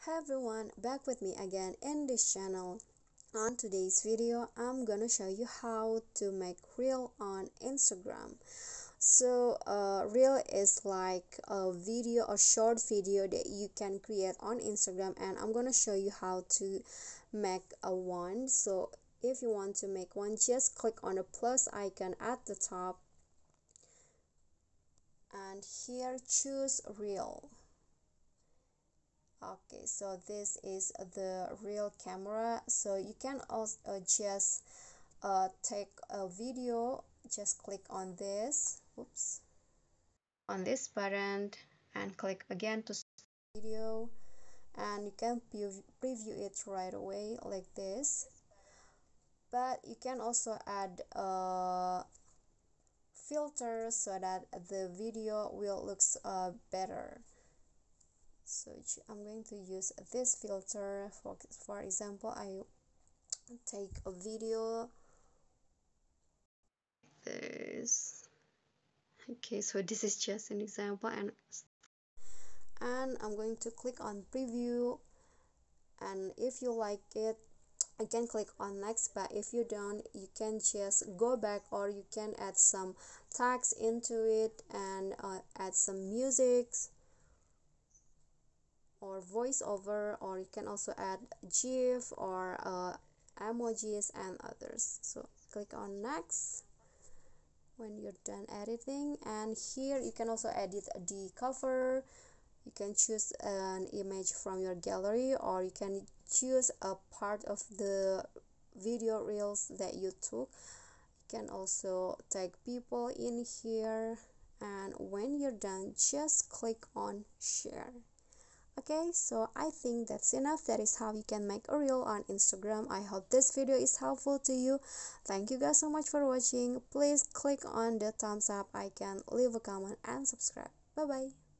Hi everyone, back with me again in this channel. On today's video, I'm gonna show you how to make reel on Instagram. Reel is like a video, a short video that you can create on Instagram, and I'm gonna show you how to make a one. So if you want to make one, just click on the plus icon at the top, and here choose reel. Okay, so this is the real camera, so you can also just take a video. Just click on this, oops, on this button, and click again to start video, and you can preview it right away like this. But you can also add a filter so that the video will looks better. So I'm going to use this filter. For example, I take a video this. Okay, so this is just an example, and I'm going to click on preview, and if you like it, you can click on next. But if you don't, you can just go back, or you can add some tags into it and add some music or voiceover, or you can also add GIF or emojis and others. So click on next when you're done editing, and here you can also edit the cover. You can choose an image from your gallery, or you can choose a part of the video reels that you took. You can also tag people in here, and when you're done, just click on share. Okay, so I think that's enough. That is how you can make a reel on Instagram. I hope this video is helpful to you. Thank you guys so much for watching. Please click on the thumbs up icon, leave a comment, and subscribe. Bye bye.